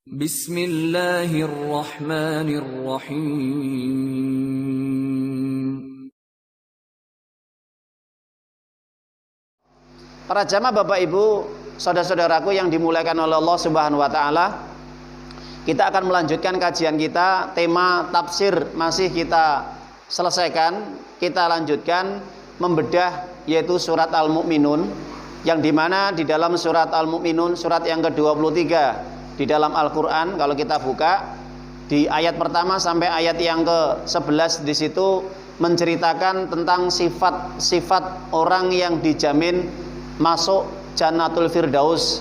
Bismillahirrahmanirrahim. Para jamaah Bapak Ibu, saudara-saudaraku yang dimuliakan oleh Allah Subhanahu wa taala, kita akan melanjutkan kajian kita. Tema tafsir masih kita selesaikan, kita lanjutkan membedah yaitu surat Al-Mu'minun, yang dimana di dalam surat Al-Mu'minun, surat yang ke-23 di dalam Al-Quran, kalau kita buka di ayat pertama sampai ayat yang ke-11, di situ menceritakan tentang sifat-sifat orang yang dijamin masuk Jannatul Firdaus,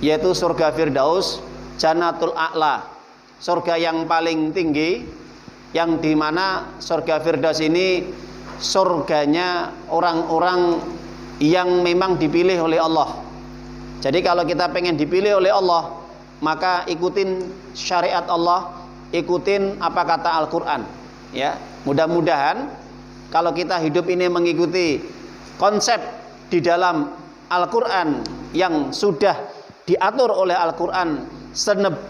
yaitu surga Firdaus, Jannatul A'la, surga yang paling tinggi, yang dimana surga Firdaus ini surganya orang-orang yang memang dipilih oleh Allah. Jadi kalau kita pengen dipilih oleh Allah, maka ikutin syariat Allah, ikutin apa kata Al-Quran, ya. Mudah-mudahan kalau kita hidup ini mengikuti konsep di dalam Al-Quran yang sudah diatur oleh Al-Quran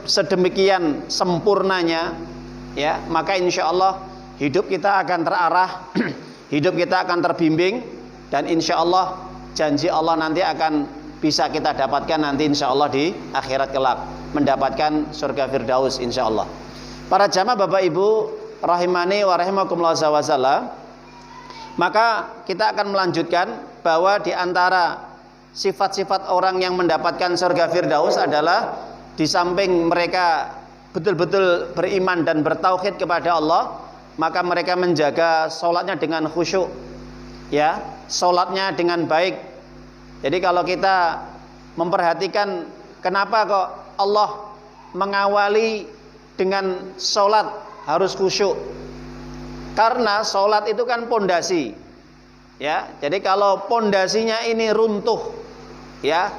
sedemikian sempurnanya, ya, maka insya Allah hidup kita akan terarah, hidup kita akan terbimbing, dan insya Allah janji Allah nanti akan bisa kita dapatkan nanti insya Allah di akhirat kelak, mendapatkan surga Firdaus insya Allah. Para jamaah Bapak Ibu rahimani wa rahimakumullah zawazala, maka kita akan melanjutkan bahwa di antara sifat-sifat orang yang mendapatkan surga Firdaus adalah di samping mereka betul-betul beriman dan bertauhid kepada Allah, maka mereka menjaga sholatnya dengan khusyuk, ya, sholatnya dengan baik. Jadi kalau kita memperhatikan kenapa kok Allah mengawali dengan sholat harus khusyuk, karena sholat itu kan pondasi, ya. Jadi kalau pondasinya ini runtuh, ya,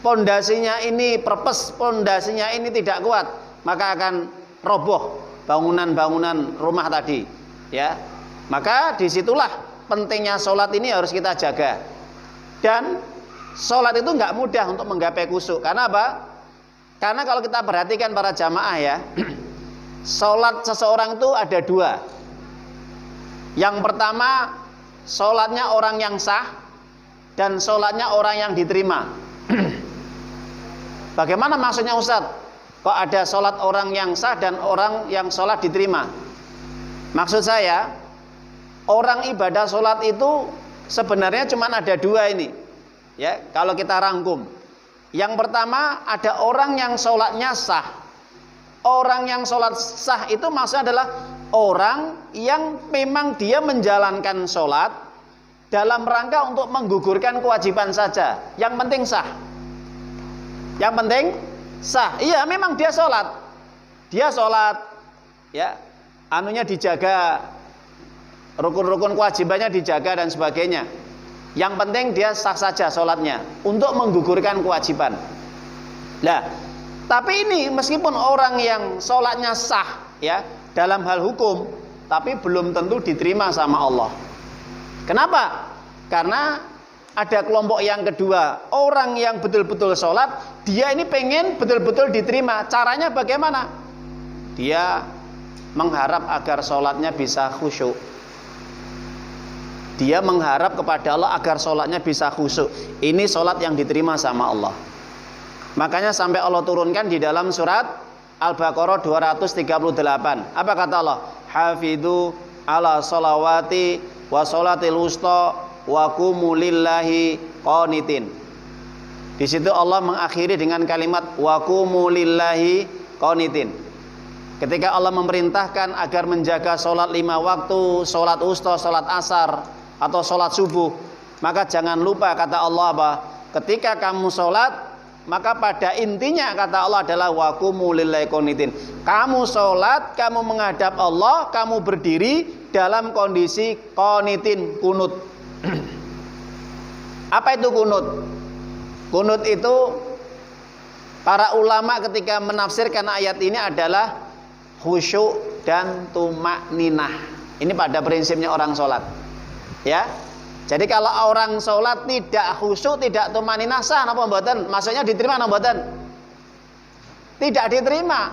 pondasinya ini perpes, pondasinya ini tidak kuat, maka akan roboh bangunan-bangunan rumah tadi, ya. Maka disitulah pentingnya sholat ini harus kita jaga. Dan sholat itu nggak mudah untuk menggapai khusyuk. Karena apa? Karena kalau kita perhatikan para jamaah, ya, sholat seseorang itu ada dua. Yang pertama, sholatnya orang yang sah, dan sholatnya orang yang diterima. Bagaimana maksudnya Ustadz? Kok ada sholat orang yang sah dan orang yang sholat diterima? Maksud saya, orang ibadah sholat itu sebenarnya cuma ada dua ini, ya, kalau kita rangkum. Yang pertama, ada orang yang sholatnya sah. Orang yang sholat sah itu maksudnya adalah orang yang memang dia menjalankan sholat dalam rangka untuk menggugurkan kewajiban saja. Yang penting sah. Yang penting sah. Iya, memang dia sholat. Dia sholat, ya, anunya dijaga, rukun-rukun kewajibannya dijaga dan sebagainya. Yang penting dia sah saja sholatnya untuk menggugurkan kewajiban. Nah, tapi ini meskipun orang yang sholatnya sah, ya, dalam hal hukum, tapi belum tentu diterima sama Allah. Kenapa? Karena ada kelompok yang kedua, orang yang betul-betul sholat, dia ini pengen betul-betul diterima. Caranya bagaimana? Dia mengharap agar sholatnya bisa khusyuk. Dia mengharap kepada Allah agar sholatnya bisa khusyuk. Ini sholat yang diterima sama Allah. Makanya sampai Allah turunkan di dalam surat Al-Baqarah 238. Apa kata Allah? Hafidhu ala sholawati wa sholatil wusta wa qumu lillahi qanitin. Di situ Allah mengakhiri dengan kalimat wa qumu lillahi qanitin. Ketika Allah memerintahkan agar menjaga sholat 5 waktu, sholat wusta, sholat asar, atau sholat subuh, maka jangan lupa, kata Allah, apa? Ketika kamu sholat, maka pada intinya kata Allah adalah wa qumu lillahi qanitin. Kamu sholat, kamu menghadap Allah, kamu berdiri dalam kondisi qanitin, kunut. Apa itu kunut? Kunut itu para ulama ketika menafsirkan ayat ini adalah khusyuk dan tumakninah. Ini pada prinsipnya orang sholat, ya. Jadi kalau orang sholat tidak khusyuk, tidak tumakninah, sah napa mboten? Maksudnya diterima napa mboten? tidak diterima.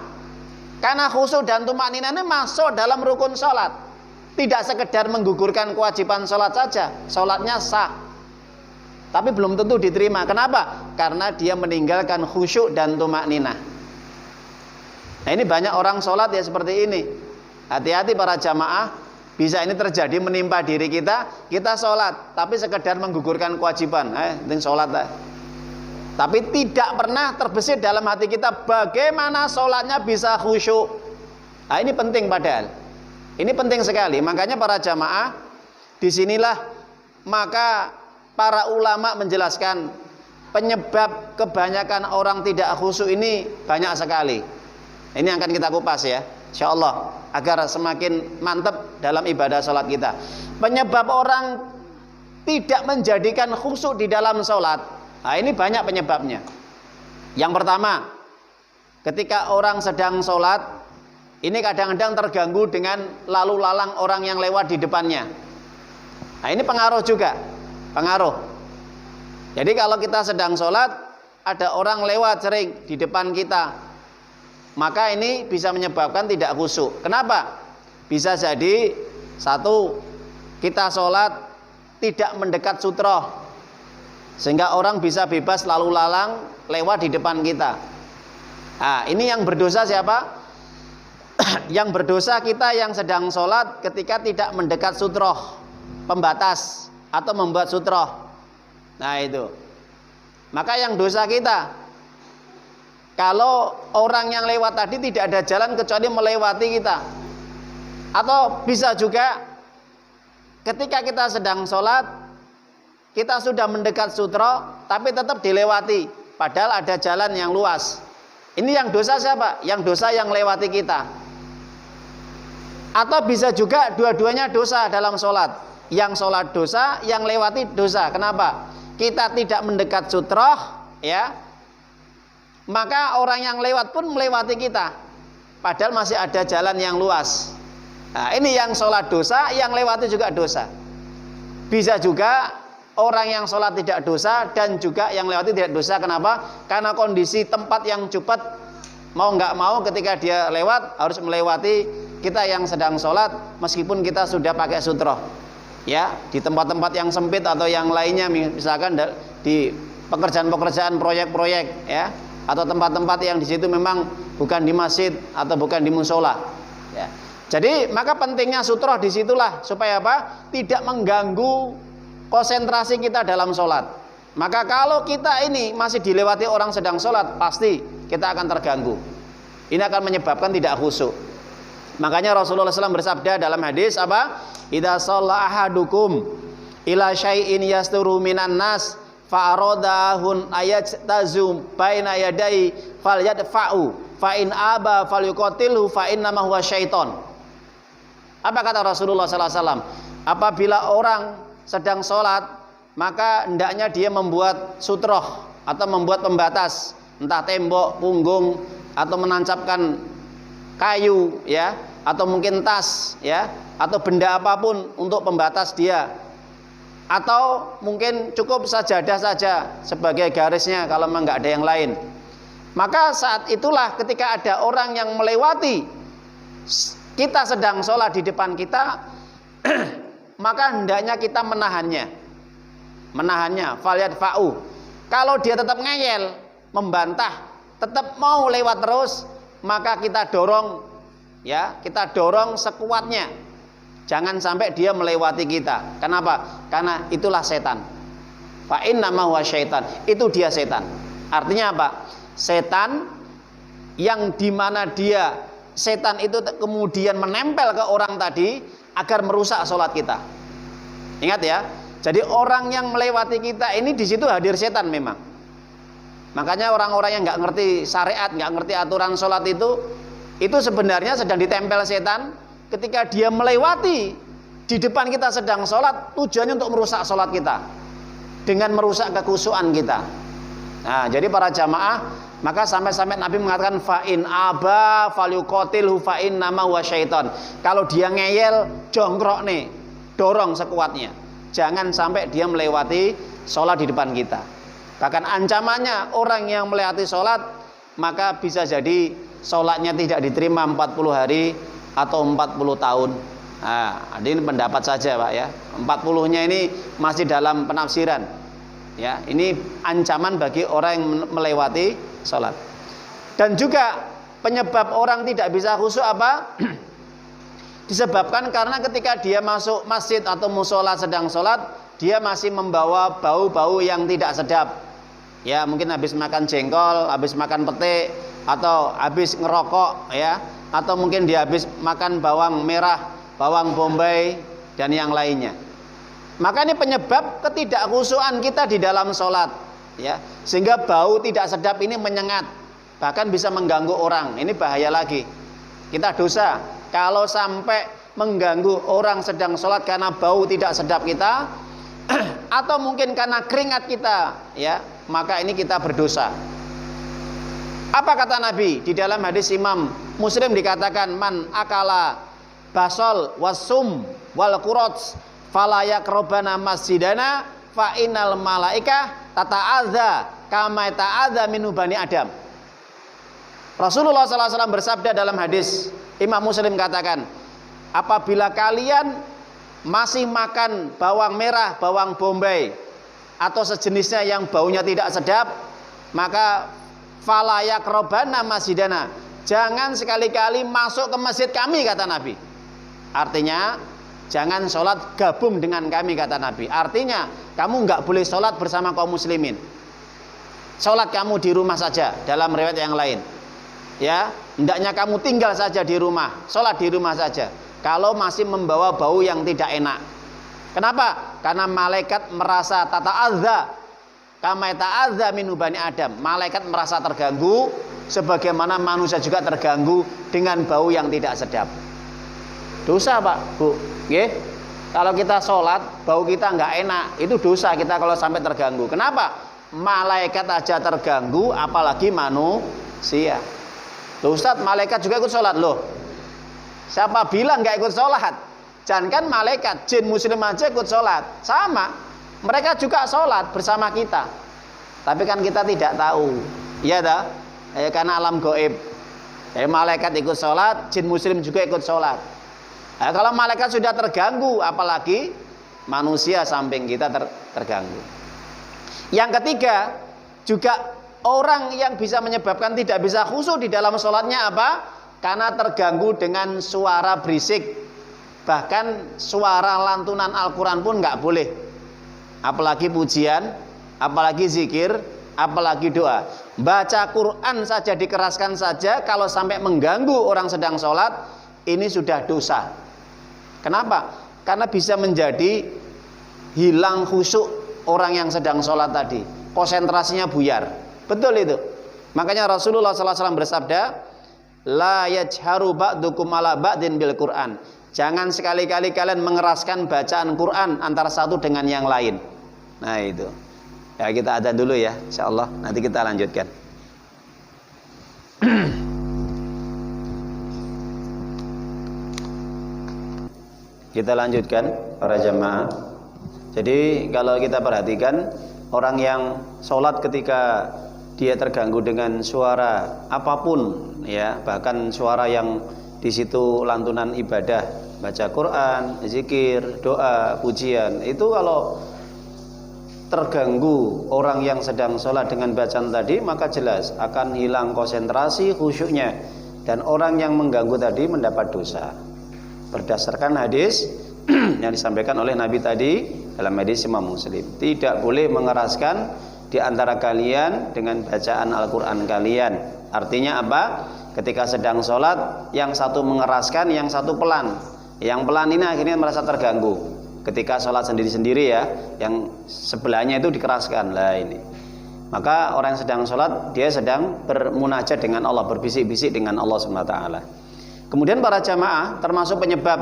Karena khusyuk dan tumakninah ini masuk dalam rukun sholat. Tidak sekedar menggugurkan kewajiban sholat saja, sholatnya sah, tapi belum tentu diterima. Kenapa? Karena dia meninggalkan khusyuk dan tumakninah. Nah, ini banyak orang sholat ya seperti ini. Hati-hati para jamaah, bisa ini terjadi menimpa diri kita. Kita sholat, tapi sekedar menggugurkan kewajiban. Penting sholat lah. Tapi tidak pernah terbesit dalam hati kita bagaimana sholatnya bisa khusyuk. Nah, ini penting padahal. Ini penting sekali. Makanya para jamaah, disinilah maka para ulama menjelaskan penyebab kebanyakan orang tidak khusyuk ini banyak sekali. Ini akan kita kupas ya, insyaallah, agar semakin mantap dalam ibadah sholat kita. Penyebab orang tidak menjadikan khusyuk di dalam sholat, nah ini banyak penyebabnya. Yang pertama, ketika orang sedang sholat, ini kadang-kadang terganggu dengan lalu lalang orang yang lewat di depannya. Nah ini pengaruh juga, pengaruh. Jadi kalau kita sedang sholat, ada orang lewat sering di depan kita, maka ini bisa menyebabkan tidak khusyuk. Kenapa? Bisa jadi satu, kita sholat tidak mendekat sutroh, sehingga orang bisa bebas lalu lalang lewat di depan kita. Nah, ini yang berdosa siapa? Yang berdosa kita yang sedang sholat ketika tidak mendekat sutroh, pembatas atau membuat sutroh. Nah itu. Maka yang dosa kita, kalau orang yang lewat tadi tidak ada jalan kecuali melewati kita. Atau bisa juga ketika kita sedang sholat, kita sudah mendekat sutro, tapi tetap dilewati, padahal ada jalan yang luas. Ini yang dosa siapa? Yang dosa yang melewati kita. Atau bisa juga dua-duanya dosa dalam sholat. Yang sholat dosa, yang lewati dosa. Kenapa? Kita tidak mendekat sutro, ya, maka orang yang lewat pun melewati kita, padahal masih ada jalan yang luas. Nah, ini yang sholat dosa, yang lewati juga dosa. Bisa juga orang yang sholat tidak dosa dan juga yang lewati tidak dosa. Kenapa? Karena kondisi tempat yang cepat, mau nggak mau ketika dia lewat harus melewati kita yang sedang sholat meskipun kita sudah pakai sutroh. Ya, di tempat-tempat yang sempit atau yang lainnya, misalkan di pekerjaan-pekerjaan proyek-proyek, ya, atau tempat-tempat yang di situ memang bukan di masjid atau bukan di musola. Ya. Jadi maka pentingnya sutroh disitulah supaya apa? Tidak mengganggu konsentrasi kita dalam sholat. Maka kalau kita ini masih dilewati orang sedang sholat, pasti kita akan terganggu. Ini akan menyebabkan tidak khusyuk. Makanya Rasulullah SAW bersabda dalam hadis apa? Idza shalla ahadukum ila syai'in yasturu minan nas fa'aradahun ayatazum baina yadai falyadfa'u fa in aba falyuqatilhu fa inna ma huwa syaiton. Apa kata Rasulullah sallallahu alaihi wasallam? Apabila orang sedang sholat, maka hendaknya dia membuat sutroh atau membuat pembatas, entah tembok, punggung, atau menancapkan kayu, ya, atau mungkin tas, ya, atau benda apapun untuk pembatas dia. Atau mungkin cukup sajadah saja sebagai garisnya kalau memang nggak ada yang lain. Maka saat itulah ketika ada orang yang melewati, kita sedang sholat di depan kita, maka hendaknya kita menahannya. Falyadfa'u. Kalau dia tetap ngeyel, membantah, tetap mau lewat terus, maka kita dorong, ya, kita dorong sekuatnya. Jangan sampai dia melewati kita. Kenapa? Karena itulah setan. Fa inna ma huwa syaitan. Itu dia setan. Artinya apa? Setan yang dimana dia, setan itu kemudian menempel ke orang tadi agar merusak sholat kita. Ingat ya. Jadi orang yang melewati kita ini di situ hadir setan memang. Makanya orang-orang yang nggak ngerti syariat, nggak ngerti aturan sholat itu sebenarnya sedang ditempel setan. Ketika dia melewati di depan kita sedang sholat, tujuannya untuk merusak sholat kita dengan merusak kekhusyuan kita. Nah, jadi para jamaah, maka sampai-sampai Nabi mengatakan fa in aba falyuqatilhu fa inna ma huwa syaiton. Kalau dia ngeyel, jongkrok nih, dorong sekuatnya. Jangan sampai dia melewati sholat di depan kita. Bahkan ancamannya orang yang melewati sholat maka bisa jadi sholatnya tidak diterima 40 hari atau 40 tahun. Nah, ini pendapat saja Pak ya. 40-nya ini masih dalam penafsiran. Ya, ini ancaman bagi orang yang melewati sholat. Dan juga penyebab orang tidak bisa khusyuk apa? Disebabkan karena ketika dia masuk masjid atau musola sedang sholat, dia masih membawa bau-bau yang tidak sedap. Ya, mungkin habis makan jengkol, habis makan pete, atau habis ngerokok, ya, atau mungkin dia habis makan bawang merah, bawang bombay, dan yang lainnya. Maka ini penyebab ketidakkhusyukan kita di dalam sholat, ya, sehingga bau tidak sedap ini menyengat, bahkan bisa mengganggu orang. Ini bahaya lagi. Kita dosa kalau sampai mengganggu orang sedang sholat karena bau tidak sedap kita, atau mungkin karena keringat kita, ya, maka ini kita berdosa. Apa kata Nabi di dalam hadis Imam Muslim dikatakan, man akala basol wasum wal kurots fala yaqrabana masjidana fa innal malaika tata'adza kama ta'adza minu bani Adam. Rasulullah SAW bersabda dalam hadis Imam Muslim katakan, apabila kalian masih makan bawang merah, bawang bombay atau sejenisnya yang baunya tidak sedap, maka fala yaqrabana masjidana, jangan sekali-kali masuk ke masjid kami, kata Nabi. Artinya jangan sholat gabung dengan kami, kata Nabi. Artinya kamu nggak boleh sholat bersama kaum muslimin. Sholat kamu di rumah saja, dalam riwayat yang lain. Ya, hendaknya kamu tinggal saja di rumah, sholat di rumah saja. Kalau masih membawa bau yang tidak enak. Kenapa? Karena malaikat merasa tata'adza kama ta'adza minu bani Adam. Malaikat merasa terganggu sebagaimana manusia juga terganggu dengan bau yang tidak sedap. Dosa Pak, Bu. Nggih. Kalau kita sholat, bau kita nggak enak, itu dosa kita kalau sampai terganggu. Kenapa? Malaikat aja terganggu, apalagi manusia. Loh Ustaz, malaikat juga ikut sholat loh. Siapa bilang nggak ikut sholat? Jangan malaikat, jin muslim aja ikut sholat. Sama, mereka juga sholat bersama kita. Tapi kan kita tidak tahu, iya dah? Karena alam gaib. Malaikat ikut sholat, jin muslim juga ikut sholat. Nah, kalau malaikat sudah terganggu, apalagi manusia samping kita terganggu. Yang ketiga, juga orang yang bisa menyebabkan tidak bisa khusyuk di dalam sholatnya apa? Karena terganggu dengan suara berisik. Bahkan suara lantunan Al-Quran pun nggak boleh. Apalagi pujian, apalagi zikir, apalagi doa. Baca Quran saja dikeraskan saja, kalau sampai mengganggu orang sedang sholat, ini sudah dosa. Kenapa? Karena bisa menjadi hilang khusyuk orang yang sedang sholat tadi. Konsentrasinya buyar. Betul itu. Makanya Rasulullah SAW bersabda, la yajharu ba'dukum ala ba'din bil Quran. Jangan sekali-kali kalian mengeraskan bacaan Quran antara satu dengan yang lain. Nah itu. Ya kita ada dulu ya, insyaallah. Nanti kita lanjutkan. Kita lanjutkan para jamaah. Jadi kalau kita perhatikan, orang yang sholat ketika dia terganggu dengan suara apapun, ya, bahkan suara yang di situ lantunan ibadah, baca Quran, zikir, doa, pujian, itu kalau terganggu orang yang sedang sholat dengan bacaan tadi, maka jelas akan hilang konsentrasi khusyuknya, dan orang yang mengganggu tadi mendapat dosa. Berdasarkan hadis yang disampaikan oleh Nabi tadi dalam hadis Imam Muslim, tidak boleh mengeraskan di antara kalian dengan bacaan Al-Quran kalian. Artinya apa? Ketika sedang sholat, yang satu mengeraskan, yang satu pelan. Yang pelan ini akhirnya merasa terganggu. Ketika sholat sendiri-sendiri ya, yang sebelahnya itu dikeraskan. Lah ini. Maka orang yang sedang sholat, dia sedang bermunajat dengan Allah, berbisik-bisik dengan Allah SWT. Kemudian para jamaah, termasuk penyebab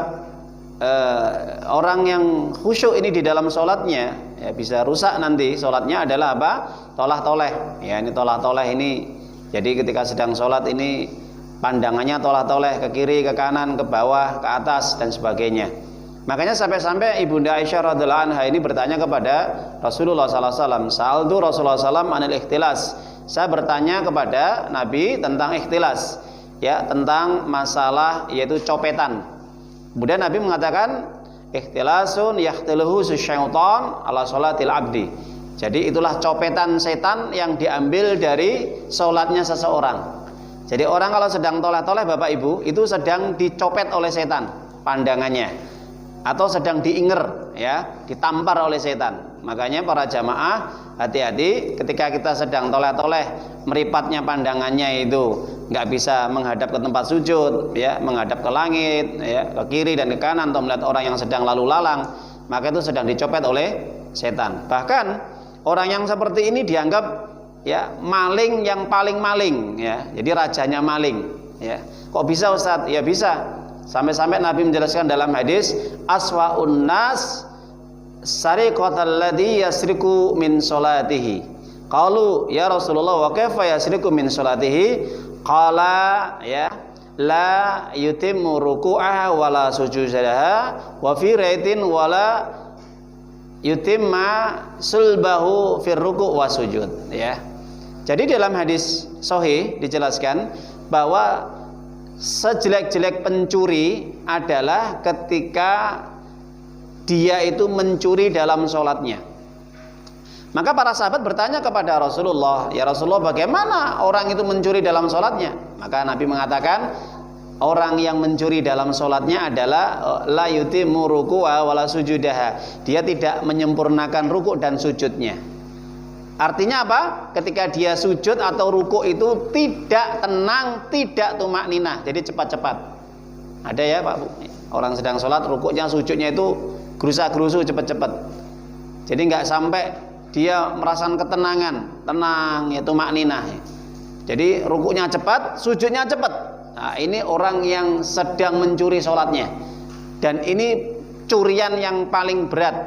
orang yang khusyuk ini di dalam sholatnya, ya, bisa rusak nanti sholatnya adalah apa? Tolah-toleh. Ya, ini tolah-toleh ini. Jadi ketika sedang sholat ini pandangannya tolah-toleh ke kiri, ke kanan, ke bawah, ke atas dan sebagainya. Makanya sampai-sampai Ibunda Aisyah radhiyallahu anha ini bertanya kepada Rasulullah sallallahu alaihi wasallam, "Sa'altu Rasulullah sallallahu anil ikhtilas." Saya bertanya kepada Nabi tentang ikhtilas, ya, tentang masalah yaitu copetan. Kemudian Nabi mengatakan, "Ikhtilasun yahtiluhu syaitan ala sholatil abdi." Jadi itulah copetan setan yang diambil dari sholatnya seseorang. Jadi orang kalau sedang toleh-toleh Bapak Ibu, itu sedang dicopet oleh setan pandangannya, atau sedang diinger, ya, ditampar oleh setan. Makanya para jamaah hati-hati ketika kita sedang toleh-toleh, meripatnya pandangannya itu nggak bisa menghadap ke tempat sujud, ya, menghadap ke langit, ya, ke kiri dan ke kanan, atau melihat orang yang sedang lalu lalang, maka itu sedang dicopet oleh setan. Bahkan orang yang seperti ini dianggap, ya, maling yang paling maling, ya, jadi rajanya maling, ya. Kok bisa Ustaz? Ya bisa. Sampai-sampai Nabi menjelaskan dalam hadis, aswa'un nas sariqatal ladzi yasriku min salatihi. Qalu ya Rasulullah wa kaifa yasriku min salatihi? Qala, ya, la yutimmu ruku'aha wala sujudaha wa fi raitin wala yutimma sulbahu fir ruku' wa sujud, ya. Jadi dalam hadis sahih dijelaskan bahwa sejelek-jelek pencuri adalah ketika dia itu mencuri dalam sholatnya. Maka para sahabat bertanya kepada Rasulullah, "Ya Rasulullah, bagaimana orang itu mencuri dalam sholatnya?" Maka Nabi mengatakan, orang yang mencuri dalam sholatnya adalah la yutimmu ruku'a wala sujudaha. Dia tidak menyempurnakan rukuk dan sujudnya. Artinya apa? Ketika dia sujud atau rukuk itu tidak tenang, tidak tumakninah, jadi cepat-cepat. Ada ya Pak Bu, orang sedang sholat, rukuknya, sujudnya itu gerusa-gerusu, cepat-cepat. Jadi nggak sampai dia merasakan ketenangan, tenang, ya, tumakninah. Jadi rukuknya cepat, sujudnya cepat. Nah, ini orang yang sedang mencuri sholatnya. Dan ini curian yang paling berat,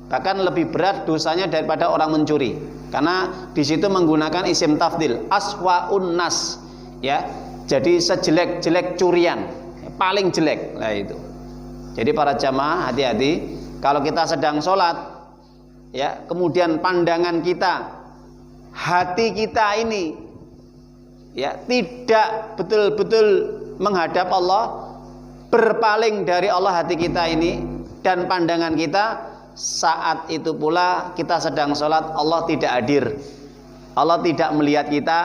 bahkan lebih berat dosanya daripada orang mencuri. Karena di situ menggunakan isim tafdil, aswaun nas, ya. Jadi sejelek-jelek curian, paling jelek. Nah itu. Jadi para jamaah hati-hati kalau kita sedang sholat, ya, kemudian pandangan kita, hati kita ini, ya, tidak betul-betul menghadap Allah, berpaling dari Allah hati kita ini dan pandangan kita. Saat itu pula kita sedang sholat, Allah tidak hadir, Allah tidak melihat kita,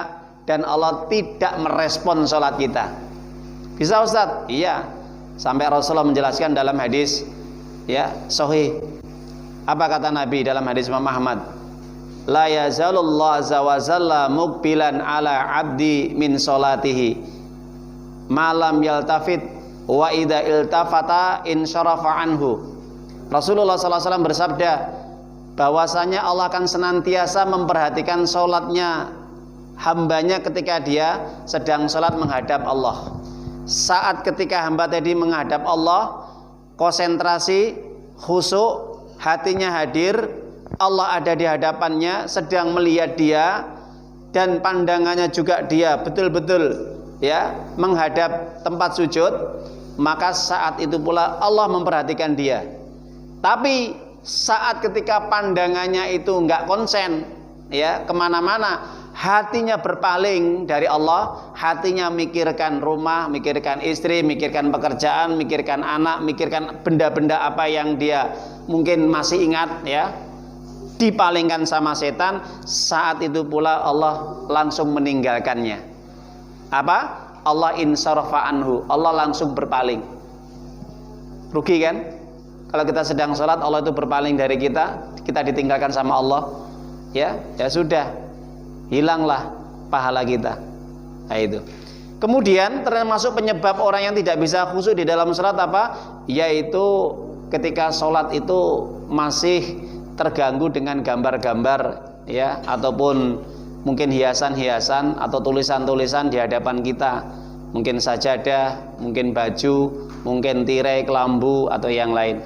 dan Allah tidak merespon sholat kita. Bisa Ustaz? Iya. Sampai Rasulullah menjelaskan dalam hadis, ya, sahih. Apa kata Nabi dalam hadis Imam Ahmad? La yazalullahu azza wa jalla muqbilan ala abdi min sholatihi malam yaltafit wa idza iltafata insyarafa anhu. Rasulullah SAW bersabda bahwasanya Allah akan senantiasa memperhatikan sholatnya hambanya ketika dia sedang sholat menghadap Allah. Saat ketika hamba tadi menghadap Allah, konsentrasi, khusyuk, hatinya hadir, Allah ada di hadapannya, sedang melihat dia, dan pandangannya juga dia betul-betul, ya, menghadap tempat sujud, maka saat itu pula Allah memperhatikan dia. Tapi saat ketika pandangannya itu enggak konsen, ya, kemana-mana, hatinya berpaling dari Allah, hatinya mikirkan rumah, mikirkan istri, mikirkan pekerjaan, mikirkan anak, mikirkan benda-benda apa yang dia mungkin masih ingat, ya, dipalingkan sama setan. Saat itu pula Allah langsung meninggalkannya. Apa? Allah insarafa anhu, Allah langsung berpaling. Rugi kan? Kalau kita sedang sholat, Allah itu berpaling dari kita, kita ditinggalkan sama Allah, ya sudah, hilanglah pahala kita. Nah itu. Kemudian termasuk penyebab orang yang tidak bisa khusyuk di dalam sholat apa? Yaitu ketika sholat itu masih terganggu dengan gambar-gambar, ya, ataupun mungkin hiasan-hiasan atau tulisan-tulisan di hadapan kita, mungkin sajadah, mungkin baju, mungkin tirai, kelambu, atau yang lain.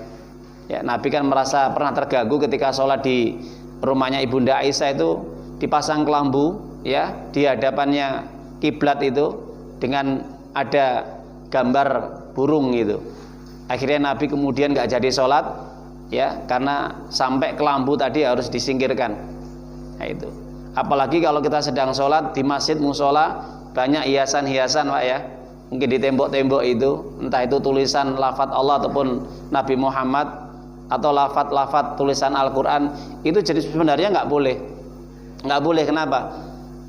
Ya, Nabi kan merasa pernah terganggu ketika sholat di rumahnya Ibunda Aisyah itu dipasang kelambu, ya, di hadapannya kiblat itu dengan ada gambar burung gitu. Akhirnya Nabi kemudian nggak jadi sholat, ya, karena sampai kelambu tadi harus disingkirkan. Nah, itu. Apalagi kalau kita sedang sholat di masjid musola, banyak hiasan-hiasan, Pak, ya. Mungkin di tembok-tembok itu, entah itu tulisan lafadz Allah ataupun Nabi Muhammad, atau lafadz-lafadz tulisan Al-Quran, itu jadi sebenarnya nggak boleh. Nggak boleh, kenapa?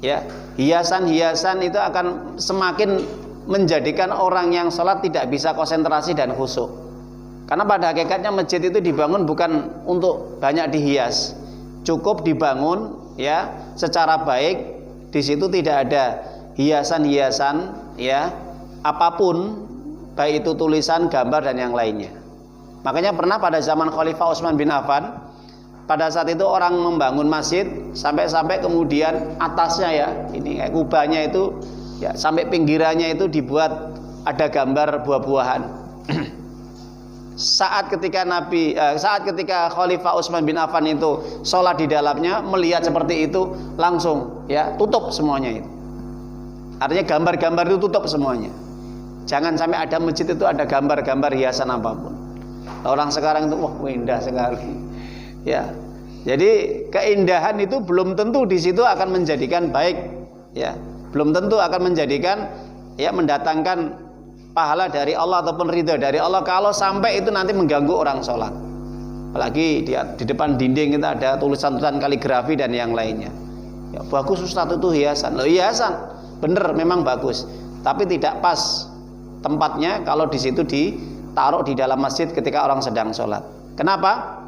Ya, hiasan-hiasan itu akan semakin menjadikan orang yang sholat tidak bisa konsentrasi dan khusyuk. Karena pada hakikatnya masjid itu dibangun bukan untuk banyak dihias, cukup dibangun, ya, secara baik. Di situ tidak ada hiasan-hiasan, ya, apapun, baik itu tulisan, gambar dan yang lainnya. Makanya pernah pada zaman Khalifah Utsman bin Affan, pada saat itu orang membangun masjid sampai kemudian atasnya, ya, ini kayak kubahnya itu, ya, sampai pinggirannya itu dibuat ada gambar buah-buahan. Saat ketika Khalifah Utsman bin Affan itu sholat di dalamnya, melihat seperti itu, langsung, ya, tutup semuanya itu. Artinya gambar-gambar itu tutup semuanya. Jangan sampai ada masjid itu ada gambar-gambar hiasan apapun. Orang sekarang itu, wah, indah sekali, ya. Jadi keindahan itu belum tentu di situ akan menjadikan baik, ya. Belum tentu akan menjadikan, ya, mendatangkan pahala dari Allah ataupun ridha dari Allah kalau sampai itu nanti mengganggu orang sholat. Apalagi di depan dinding itu ada tulisan-tulisan kaligrafi dan yang lainnya. Ya, bagus Ustaz itu hiasan. Loh, hiasan, bener, memang bagus, tapi tidak pas tempatnya kalau di situ ditaruh di dalam masjid ketika orang sedang sholat. Kenapa?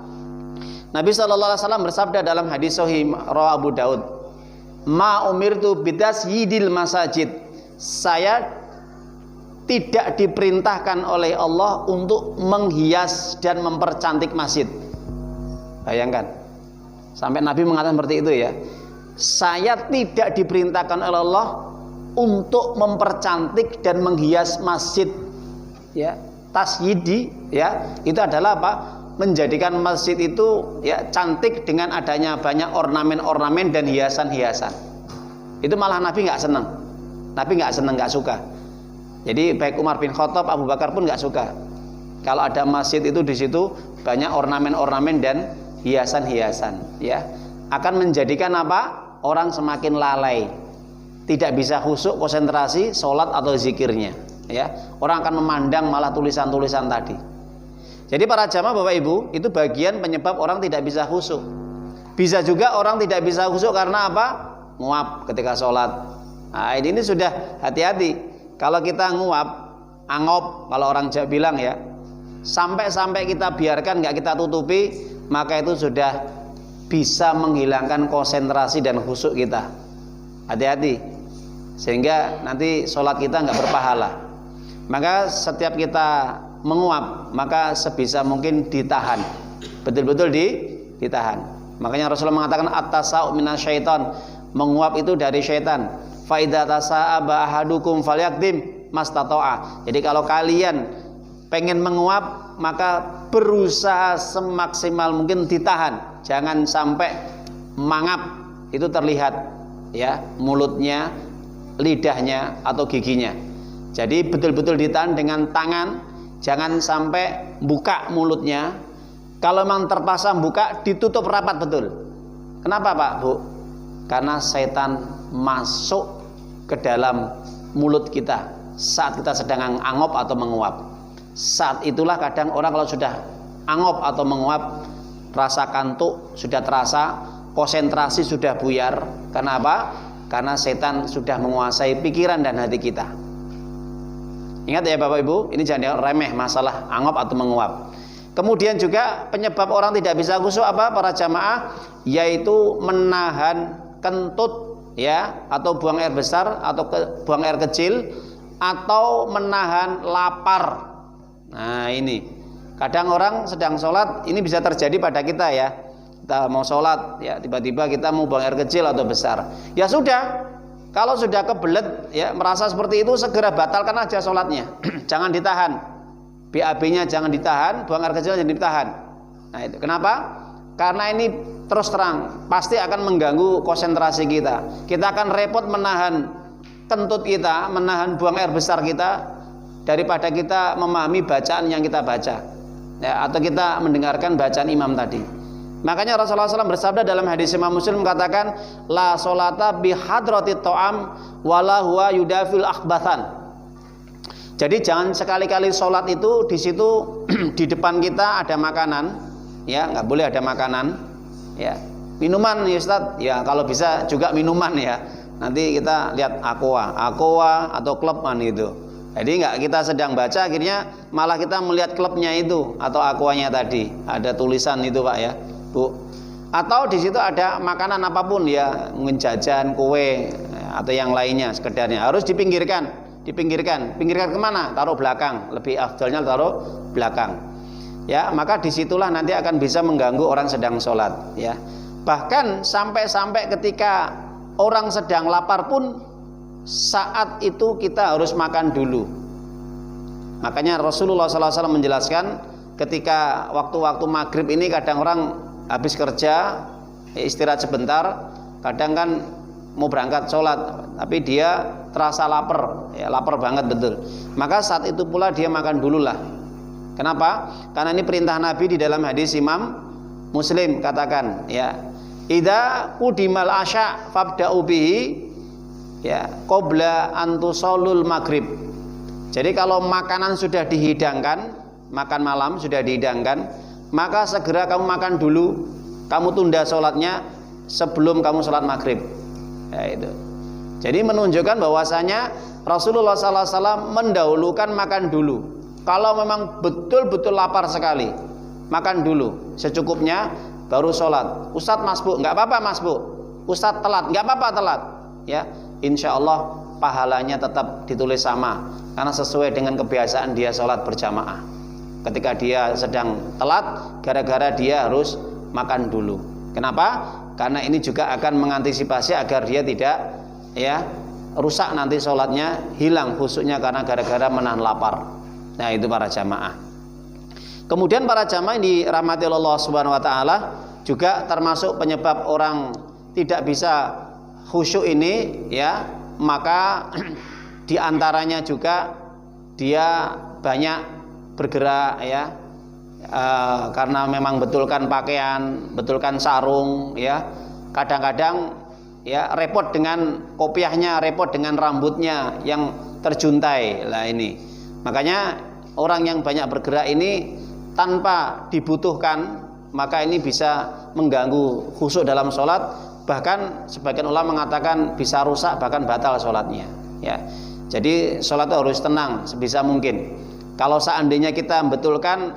Nabi SAW bersabda dalam hadis sahih rawahu Abu Daud, "Ma umirtu bidasyidil masajid." Saya tidak diperintahkan oleh Allah untuk menghias dan mempercantik masjid. Bayangkan, sampai Nabi mengatakan seperti itu, ya. Saya tidak diperintahkan oleh Allah untuk mempercantik dan menghias masjid, ya. Tasyidi, ya, itu adalah apa? Menjadikan masjid itu, ya, cantik dengan adanya banyak ornamen-ornamen dan hiasan-hiasan. Itu malah Nabi nggak senang. Nabi nggak senang, nggak suka. Jadi baik Umar bin Khattab, Abu Bakar pun nggak suka kalau ada masjid itu di situ banyak ornamen-ornamen dan hiasan-hiasan, ya. Akan menjadikan apa? Orang semakin lalai, tidak bisa khusyuk konsentrasi sholat atau zikirnya, ya. Orang akan memandang malah tulisan-tulisan tadi. Jadi para jamaah Bapak Ibu, itu bagian penyebab orang tidak bisa khusyuk. Bisa juga orang tidak bisa khusyuk karena apa? Nguap ketika sholat. Nah, ini sudah hati-hati. Kalau kita nguap, angop, kalau orang Jawa bilang, ya, sampai kita biarkan, nggak kita tutupi, maka itu sudah bisa menghilangkan konsentrasi dan khusyuk kita. Hati-hati, sehingga nanti sholat kita nggak berpahala. Maka setiap kita menguap, maka sebisa mungkin ditahan, betul-betul ditahan. Makanya Rasulullah mengatakan at-tasa'u minasyaiton, menguap itu dari syaitan. Fa idza tasa'aba ahadukum falyaqdim mastata'a. Jadi kalau kalian pengen menguap, maka berusaha semaksimal mungkin ditahan, jangan sampai mangap itu terlihat, ya, mulutnya, lidahnya atau giginya. Jadi betul-betul ditahan dengan tangan, jangan sampai buka mulutnya. Kalau memang terpaksa buka, ditutup rapat betul. Kenapa, Pak, Bu? Karena setan masuk ke dalam mulut kita saat kita sedang angop atau menguap. Saat itulah kadang orang kalau sudah angop atau menguap, rasa kantuk sudah terasa, konsentrasi sudah buyar. Karena apa? Karena setan sudah menguasai pikiran dan hati kita. Ingat ya Bapak Ibu, ini jangan remeh masalah angop atau menguap. Kemudian juga penyebab orang tidak bisa khusyuk apa para jamaah, yaitu menahan kentut, ya, atau buang air besar atau buang air kecil, atau menahan lapar. Nah, ini kadang orang sedang sholat, ini bisa terjadi pada kita, ya. Kita mau sholat, ya, tiba-tiba kita mau buang air kecil atau besar. Ya sudah, kalau sudah kebelet, ya, merasa seperti itu, segera batalkan aja sholatnya. Jangan ditahan, BAB-nya jangan ditahan, buang air kecil jangan ditahan. Nah, itu kenapa? Karena ini terus terang pasti akan mengganggu konsentrasi kita. Kita akan repot menahan kentut kita, menahan buang air besar kita, daripada kita memahami bacaan yang kita baca, ya, atau kita mendengarkan bacaan imam tadi. Makanya Rasulullah SAW bersabda dalam hadis Imam Muslim mengatakan, la solata bihadratit ta'am wala huwa yudafil akhbathan. Jadi jangan sekali-kali sholat itu di situ di depan kita ada makanan, ya, nggak boleh ada makanan, ya. Minuman ya Ustaz, ya kalau bisa juga minuman ya. Nanti kita lihat aqua atau klubman itu. Jadi nggak kita sedang baca akhirnya malah kita melihat klubnya itu atau aquanya tadi. Ada tulisan itu Pak ya, Bu. Atau di situ ada makanan apapun ya, mungkin jajan, kue atau yang lainnya sekedarnya. Harus dipinggirkan. Pinggirkan kemana? Taruh belakang. Lebih afdalnya taruh belakang. Ya, maka disitulah nanti akan bisa mengganggu orang sedang sholat. Ya, bahkan sampai ketika orang sedang lapar pun saat itu kita harus makan dulu. Makanya Rasulullah SAW menjelaskan ketika waktu-waktu maghrib ini kadang orang habis kerja istirahat sebentar, kadang kan mau berangkat sholat tapi dia terasa lapar, ya, lapar banget betul. Maka saat itu pula dia makan dulu lah. Kenapa? Karena ini perintah Nabi di dalam hadis Imam Muslim katakan, ya, idza qudimal asya fabda'u bihi, ya, qabla an tusallul maghrib. Jadi kalau makanan sudah dihidangkan, makan malam sudah dihidangkan, maka segera kamu makan dulu, kamu tunda sholatnya sebelum kamu sholat maghrib. Ya, itu. Jadi menunjukkan bahwasanya Rasulullah SAW mendahulukan makan dulu. Kalau memang betul-betul lapar sekali, makan dulu secukupnya, baru sholat. Ustadz masbuk, nggak apa-apa masbuk. Ustadz telat, nggak apa-apa telat. Ya, insya Allah pahalanya tetap ditulis sama, karena sesuai dengan kebiasaan dia sholat berjamaah. Ketika dia sedang telat, gara-gara dia harus makan dulu. Kenapa? Karena ini juga akan mengantisipasi agar dia tidak, ya, rusak nanti sholatnya, hilang khusyuknya karena gara-gara menahan lapar. Nah itu para jamaah. Kemudian para jamaah ini dirahmati Allah Subhanahu Wa Taala juga termasuk penyebab orang tidak bisa khusyuk ini, ya, maka diantaranya juga dia banyak bergerak, ya, karena memang betulkan pakaian, betulkan sarung, ya, kadang-kadang ya repot dengan kopiahnya, repot dengan rambutnya yang terjuntai lah ini. Makanya orang yang banyak bergerak ini tanpa dibutuhkan, maka ini bisa mengganggu khusyuk dalam sholat. Bahkan sebagian ulama mengatakan bisa rusak, bahkan batal sholatnya, ya. Jadi sholat itu harus tenang sebisa mungkin. Kalau seandainya kita betulkan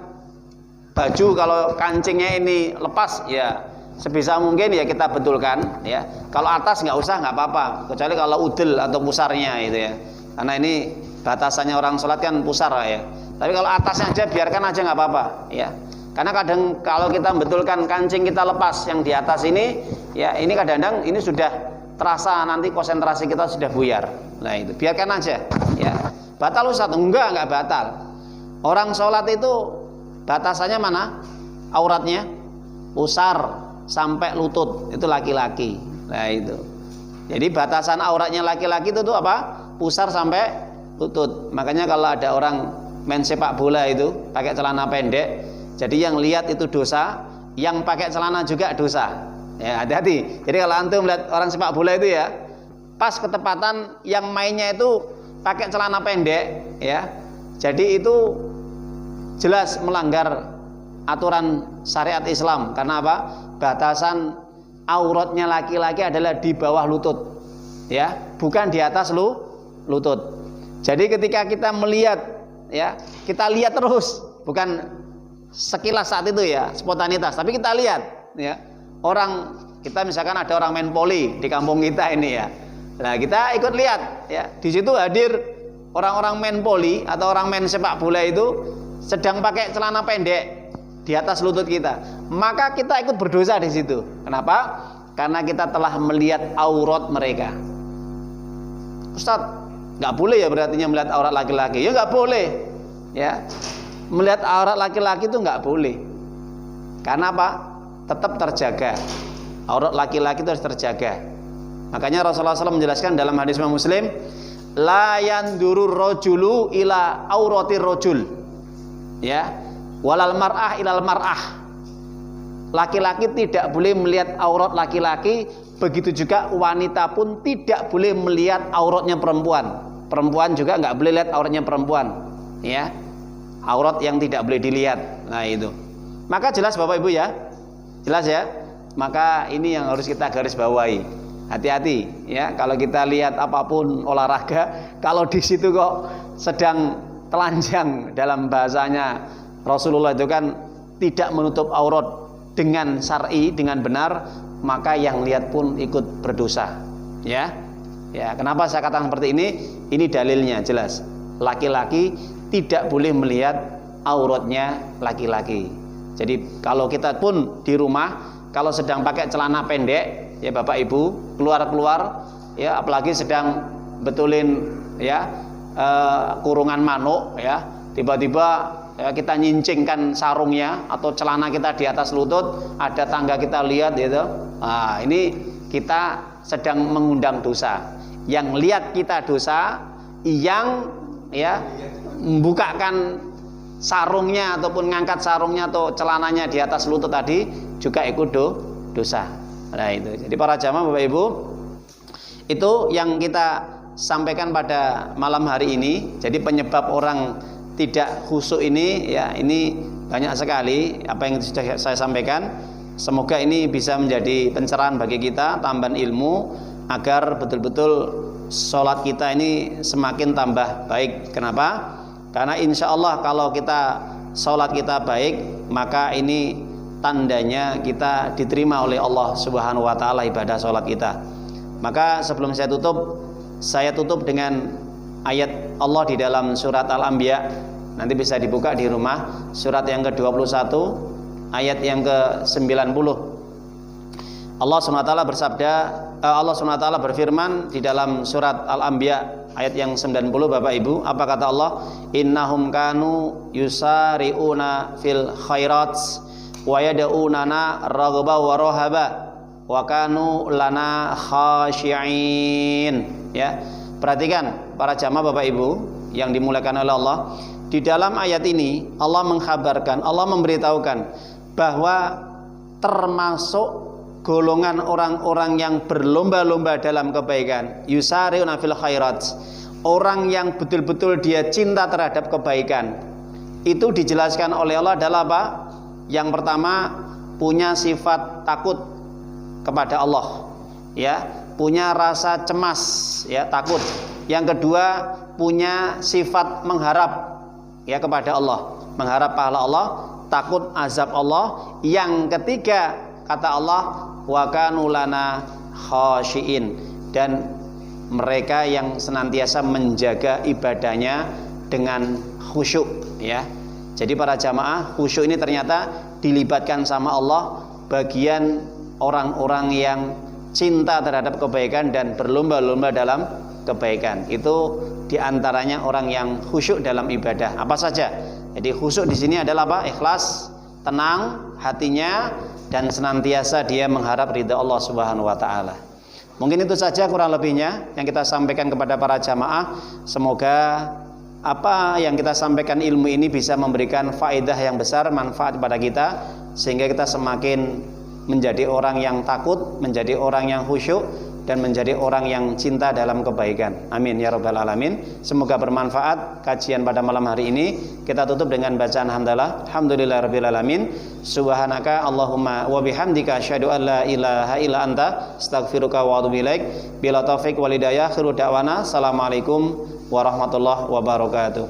baju, kalau kancingnya ini lepas, ya sebisa mungkin ya kita betulkan, ya. Kalau atas nggak usah, nggak apa-apa, kecuali kalau udel atau pusarnya itu, ya. Karena ini batasannya orang sholat kan pusar, ya. Tapi kalau atasnya aja biarkan aja, nggak apa-apa, ya. Karena kadang kalau kita betulkan kancing kita lepas yang di atas ini, ya ini kadang-kadang ini sudah terasa nanti konsentrasi kita sudah buyar. Nah itu biarkan aja, ya. Batal Ustaz? Enggak batal. Orang sholat itu batasannya mana? Auratnya pusar sampai lutut, itu laki-laki. Nah itu. Jadi batasan auratnya laki-laki itu tuh apa? Pusar sampai lutut. Makanya kalau ada orang main sepak bola itu pakai celana pendek, jadi yang lihat itu dosa, yang pakai celana juga dosa. Ya hati-hati. Jadi kalau antum melihat orang sepak bola itu, ya, pas ketepatan yang mainnya itu pakai celana pendek, ya, jadi itu jelas melanggar aturan syariat Islam. Karena apa? Batasan auratnya laki-laki adalah di bawah lutut, ya, bukan di atas lutut. Jadi ketika kita melihat, ya, kita lihat terus, bukan sekilas saat itu, ya, spontanitas, tapi kita lihat, ya, orang kita misalkan ada orang main poli di kampung kita ini, ya. Nah kita ikut lihat, ya, di situ hadir orang-orang main poli atau orang main sepak bola itu sedang pakai celana pendek di atas lutut kita, maka kita ikut berdosa di situ. Kenapa? Karena kita telah melihat aurat mereka. Ustadz, nggak boleh ya berartinya melihat aurat laki-laki? Ya nggak boleh, ya. Melihat aurat laki-laki itu nggak boleh. Karena apa? Tetap terjaga. Aurat laki-laki itu harus terjaga. Makanya Rasulullah SAW menjelaskan dalam hadis Imam Muslim, la yandurur rajulu ila auratir rajul. Ya. Walal mar'ah ilal mar'ah. Laki-laki tidak boleh melihat aurat laki-laki, begitu juga wanita pun tidak boleh melihat auratnya perempuan. Perempuan juga nggak boleh lihat auratnya perempuan, ya. Aurat yang tidak boleh dilihat. Nah itu. Maka jelas Bapak Ibu ya, jelas ya. Maka ini yang harus kita garis bawahi. Hati-hati ya. Kalau kita lihat apapun olahraga, kalau di situ kok sedang telanjang, dalam bahasanya Rasulullah itu kan tidak menutup aurat dengan syar'i, dengan benar, maka yang lihat pun ikut berdosa. Ya. Ya, kenapa saya katakan seperti ini? Ini dalilnya jelas. Laki-laki tidak boleh melihat auratnya laki-laki. Jadi kalau kita pun di rumah, kalau sedang pakai celana pendek, ya Bapak Ibu, keluar-keluar, ya apalagi sedang betulin ya kurungan manuk, ya tiba-tiba ya, kita nyincingkan sarungnya atau celana kita di atas lutut, ada tangga kita lihat gitu. Nah, ini kita sedang mengundang dosa. Yang lihat kita dosa, yang ya membukakan sarungnya ataupun ngangkat sarungnya atau celananya di atas lutut tadi juga ikut dosa. Nah itu. Jadi para jamaah Bapak Ibu, itu yang kita sampaikan pada malam hari ini. Jadi penyebab orang tidak khusyuk ini ya, ini banyak sekali apa yang sudah saya sampaikan. Semoga ini bisa menjadi pencerahan bagi kita, tambahan ilmu agar betul-betul sholat kita ini semakin tambah baik. Kenapa? Karena insya Allah kalau kita sholat kita baik, maka ini tandanya kita diterima oleh Allah Subhanahu Wa Taala ibadah sholat kita. Maka sebelum saya tutup dengan ayat Allah di dalam surat Al-Anbiya. Nanti bisa dibuka di rumah, surat yang ke-21 ayat yang ke-90. Allah SWT bersabda, Allah SWT berfirman di dalam surat Al-Anbiya ayat yang 90 Bapak Ibu. Apa kata Allah? Innahum kanu yusari'una fil khairat wa yad'unana raghaba wa rahaba wa kanu lana khashi'in. Ya. Perhatikan para jamaah Bapak Ibu yang dimuliakan oleh Allah. Di dalam ayat ini Allah mengkhabarkan, Allah memberitahukan bahwa termasuk golongan orang-orang yang berlomba-lomba dalam kebaikan, yusari'una fil khairat, orang yang betul-betul dia cinta terhadap kebaikan. Itu dijelaskan oleh Allah adalah apa? Yang pertama, punya sifat takut kepada Allah, ya, punya rasa cemas, ya, takut. Yang kedua, punya sifat mengharap, ya, kepada Allah, mengharap pahala Allah, takut azab Allah. Yang ketiga, kata Allah, wa kanu lana khashiin, dan mereka yang senantiasa menjaga ibadahnya dengan khusyuk, ya. Jadi para jamaah, khusyuk ini ternyata dilibatkan sama Allah bagian orang-orang yang cinta terhadap kebaikan dan berlomba-lomba dalam kebaikan. Itu diantaranya orang yang khusyuk dalam ibadah. Apa saja? Jadi khusyuk di sini adalah apa? Ikhlas, tenang hatinya, dan senantiasa dia mengharap ridha Allah Subhanahu Wa Taala. Mungkin itu saja kurang lebihnya yang kita sampaikan kepada para jamaah. Semoga apa yang kita sampaikan ilmu ini bisa memberikan faedah yang besar, manfaat kepada kita, sehingga kita semakin menjadi orang yang takut, menjadi orang yang khusyuk, dan menjadi orang yang cinta dalam kebaikan. Amin ya rabbal alamin. Semoga bermanfaat kajian pada malam hari ini. Kita tutup dengan bacaan hamdalah. Alhamdulillahirabbil alamin. Subhanaka Allahumma wa bihamdika asyhadu an la ilaha illa anta astaghfiruka wa atubu ilaik. Bila taufik wal hidayah, akhiru da'wana. Assalamualaikum warahmatullahi wabarakatuh.